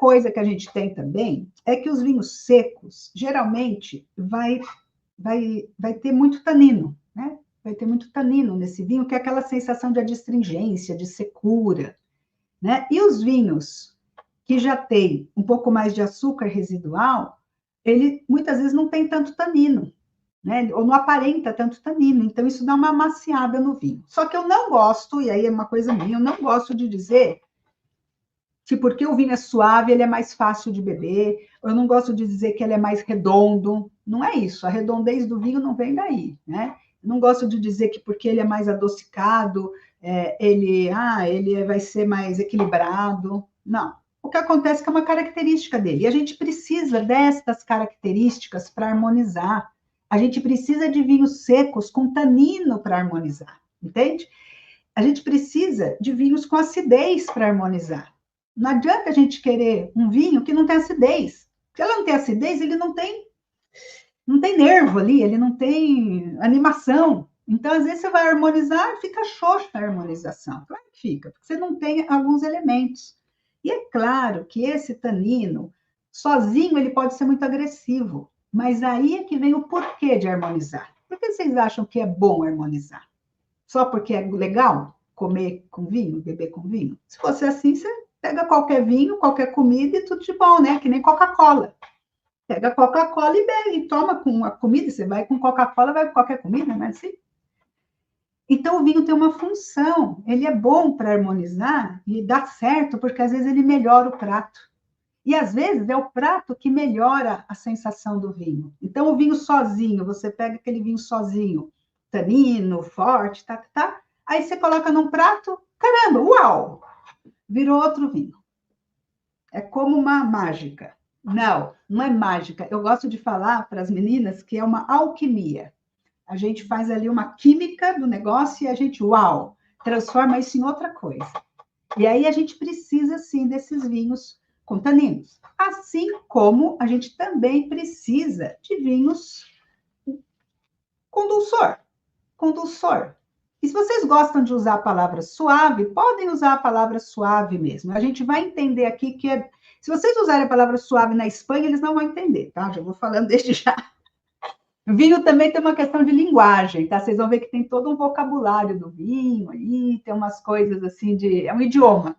coisa que a gente tem também é que os vinhos secos, geralmente, vai ter muito tanino, né? Vai ter muito tanino nesse vinho, que é aquela sensação de adstringência, de secura, né? E os vinhos que já tem um pouco mais de açúcar residual, ele muitas vezes não tem tanto tanino, né? Ou não aparenta tanto tanino, então isso dá uma amaciada no vinho. Só que eu não gosto, e aí é uma coisa minha, eu não gosto de dizer que porque o vinho é suave, ele é mais fácil de beber. Eu não gosto de dizer que ele é mais redondo. Não é isso. A redondez do vinho não vem daí, né? Eu não gosto de dizer que porque ele é mais adocicado, ele vai ser mais equilibrado. Não. O que acontece é que é uma característica dele. E a gente precisa destas características para harmonizar. A gente precisa de vinhos secos com tanino para harmonizar, entende? A gente precisa de vinhos com acidez para harmonizar. Não adianta a gente querer um vinho que não tem acidez. Se ela não tem acidez, ele não tem nervo ali, ele não tem animação. Então, às vezes, você vai harmonizar, fica xoxa a harmonização. Claro que fica, porque você não tem alguns elementos. E é claro que esse tanino, sozinho, ele pode ser muito agressivo. Mas aí é que vem o porquê de harmonizar. Por que vocês acham que é bom harmonizar? Só porque é legal comer com vinho, beber com vinho? Se fosse assim, você pega qualquer vinho, qualquer comida e tudo de bom, né? Que nem Coca-Cola. Pega Coca-Cola e bebe, e toma com a comida. Você vai com Coca-Cola, vai com qualquer comida, não é assim? Então, o vinho tem uma função. Ele é bom para harmonizar e dá certo, porque às vezes ele melhora o prato. E às vezes é o prato que melhora a sensação do vinho. Então, o vinho sozinho, você pega aquele vinho sozinho, tanino, forte, tá. Aí você coloca num prato, caramba, uau! Virou outro vinho. É como uma mágica. Não, não é mágica. Eu gosto de falar para as meninas que é uma alquimia. A gente faz ali uma química do negócio e a gente, uau, transforma isso em outra coisa. E aí a gente precisa, sim, desses vinhos com taninos. Assim como a gente também precisa de vinhos com dulçor. Com dulçor. E se vocês gostam de usar a palavra suave, podem usar a palavra suave mesmo. A gente vai entender aqui que se vocês usarem a palavra suave na Espanha, eles não vão entender, tá? Já vou falando desde já. Vinho também tem uma questão de linguagem, tá? Vocês vão ver que tem todo um vocabulário do vinho aí, tem umas coisas assim é um idioma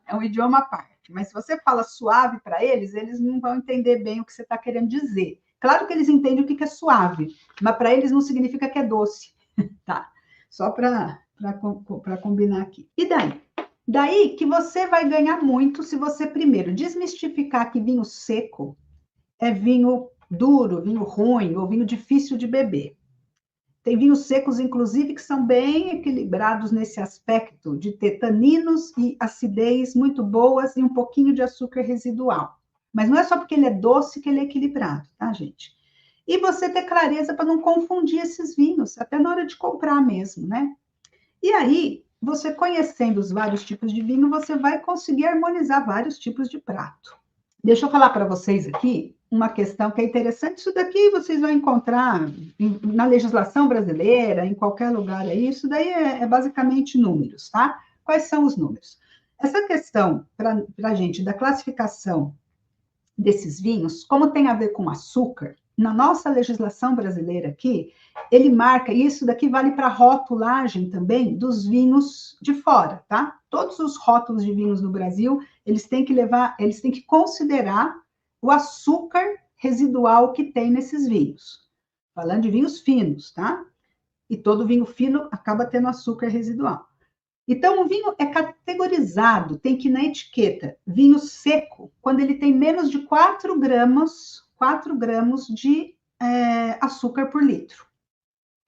à parte. Mas se você fala suave para eles não vão entender bem o que você está querendo dizer. Claro que eles entendem o que é suave, mas para eles não significa que é doce, tá? Só para combinar aqui. E daí? Daí que você vai ganhar muito se você primeiro desmistificar que vinho seco é vinho duro, vinho ruim ou vinho difícil de beber. Tem vinhos secos, inclusive, que são bem equilibrados nesse aspecto de ter taninos e acidez muito boas e um pouquinho de açúcar residual. Mas não é só porque ele é doce que ele é equilibrado, tá, gente? E você ter clareza para não confundir esses vinhos, até na hora de comprar mesmo, né? E aí, você conhecendo os vários tipos de vinho, você vai conseguir harmonizar vários tipos de prato. Deixa eu falar para vocês aqui uma questão que é interessante. Isso daqui vocês vão encontrar na legislação brasileira, em qualquer lugar aí. Isso daí é basicamente números, tá? Quais são os números? Essa questão, para a gente, da classificação desses vinhos, como tem a ver com açúcar, na nossa legislação brasileira aqui, ele marca, e isso daqui vale para rotulagem também dos vinhos de fora, tá? Todos os rótulos de vinhos no Brasil, eles têm que considerar o açúcar residual que tem nesses vinhos. Falando de vinhos finos, tá? E todo vinho fino acaba tendo açúcar residual. Então, o vinho é categorizado, tem que ir na etiqueta, vinho seco, quando ele tem menos de 4 gramas de açúcar por litro.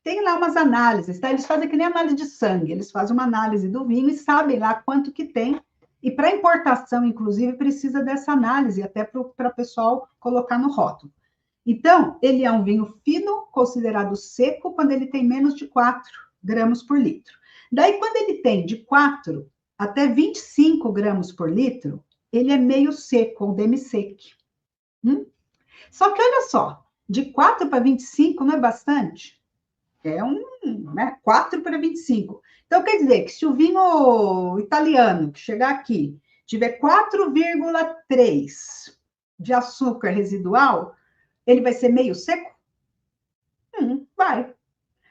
Tem lá umas análises, tá? Eles fazem que nem análise de sangue, eles fazem uma análise do vinho e sabem lá quanto que tem. E para importação, inclusive, precisa dessa análise, até para o pessoal colocar no rótulo. Então, ele é um vinho fino, considerado seco, quando ele tem menos de 4 gramas por litro. Daí, quando ele tem de 4 até 25 gramas por litro, ele é meio seco, ou demi-sec. Só que, olha só, de 4 para 25 não é bastante? É 4 para 25. Então, quer dizer que se o vinho italiano que chegar aqui tiver 4,3 de açúcar residual, ele vai ser meio seco? Vai.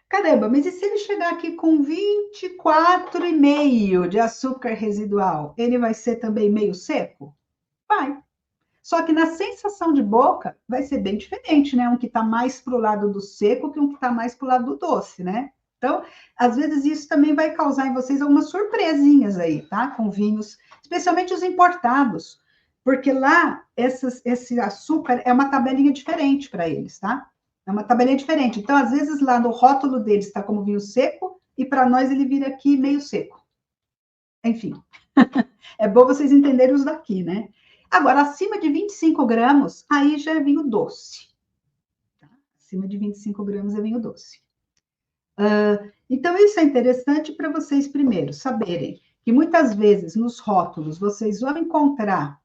Caramba, mas e se ele chegar aqui com 24,5 de açúcar residual, ele vai ser também meio seco? Vai. Só que na sensação de boca vai ser bem diferente, né? Um que está mais para o lado do seco que um que está mais para o lado do doce, né? Então, às vezes isso também vai causar em vocês algumas surpresinhas aí, tá? Com vinhos, especialmente os importados, porque lá esse açúcar é uma tabelinha diferente para eles, tá? É uma tabelinha diferente. Então, às vezes lá no rótulo deles está como vinho seco e para nós ele vira aqui meio seco. Enfim, é bom vocês entenderem os daqui, né? Agora, acima de 25 gramas, aí já é vinho doce. Tá? Acima de 25 gramas é vinho doce. Então, isso é interessante para vocês, primeiro, saberem que muitas vezes nos rótulos vocês vão encontrar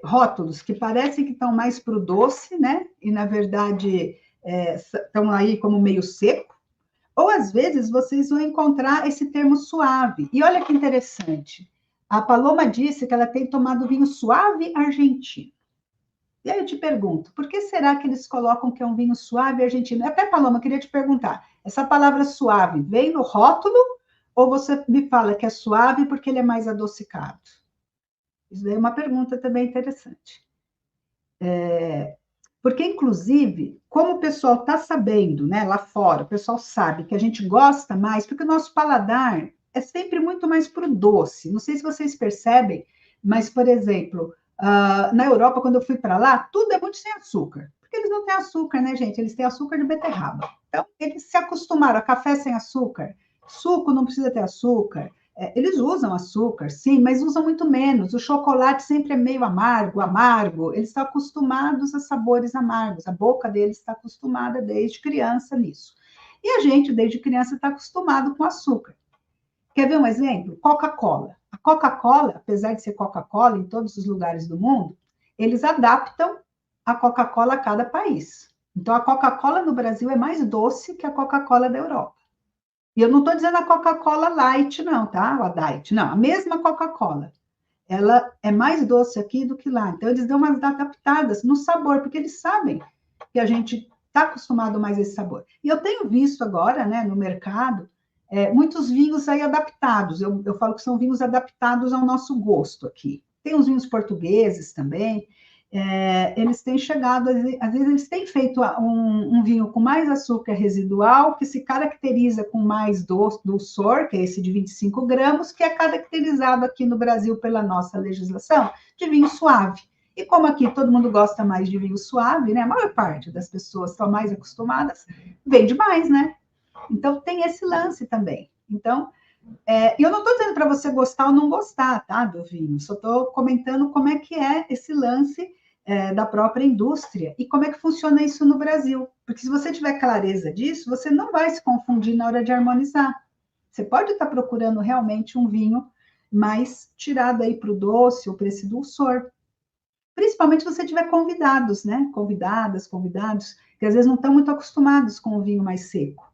rótulos que parecem que estão mais para o doce, né? E, na verdade, estão aí como meio seco. Ou, às vezes, vocês vão encontrar esse termo suave. E olha que interessante. A Paloma disse que ela tem tomado vinho suave argentino. E aí eu te pergunto, por que será que eles colocam que é um vinho suave argentino? Até, Paloma, queria te perguntar, essa palavra suave vem no rótulo ou você me fala que é suave porque ele é mais adocicado? Isso daí é uma pergunta também interessante. Porque, inclusive, como o pessoal está sabendo, né, lá fora, o pessoal sabe que a gente gosta mais, porque o nosso paladar é sempre muito mais para o doce. Não sei se vocês percebem, mas, por exemplo, na Europa, quando eu fui para lá, tudo é muito sem açúcar. Porque eles não têm açúcar, né, gente? Eles têm açúcar de beterraba. Então, eles se acostumaram a café sem açúcar, suco não precisa ter açúcar. Eles usam açúcar, sim, mas usam muito menos. O chocolate sempre é meio amargo, amargo. Eles estão acostumados a sabores amargos. A boca deles está acostumada desde criança nisso. E a gente, desde criança, está acostumado com açúcar. Quer ver um exemplo? Coca-Cola. A Coca-Cola, apesar de ser Coca-Cola em todos os lugares do mundo, eles adaptam a Coca-Cola a cada país. Então, a Coca-Cola no Brasil é mais doce que a Coca-Cola da Europa. E eu não estou dizendo a Coca-Cola Light, não, tá? A Diet, não. A mesma Coca-Cola. Ela é mais doce aqui do que lá. Então, eles dão umas adaptadas no sabor, porque eles sabem que a gente está acostumado mais a esse sabor. E eu tenho visto agora, né, no mercado, muitos vinhos aí adaptados. Eu falo que são vinhos adaptados ao nosso gosto aqui. Tem uns vinhos portugueses também. Eles têm chegado, às vezes eles têm feito um vinho com mais açúcar residual, que se caracteriza com mais dulçor, que é esse de 25 gramas, que é caracterizado aqui no Brasil pela nossa legislação de vinho suave. E como aqui todo mundo gosta mais de vinho suave, né? A maior parte das pessoas estão mais acostumadas, vende mais, né? Então tem esse lance também. Então, eu não estou dizendo para você gostar ou não gostar, tá, do vinho, só estou comentando como é que é esse lance da própria indústria e como é que funciona isso no Brasil. Porque se você tiver clareza disso, você não vai se confundir na hora de harmonizar. Você pode estar procurando realmente um vinho mais tirado aí para o doce ou para esse dulçor. Principalmente se você tiver convidados, né? Convidadas, convidados, que às vezes não estão muito acostumados com o vinho mais seco.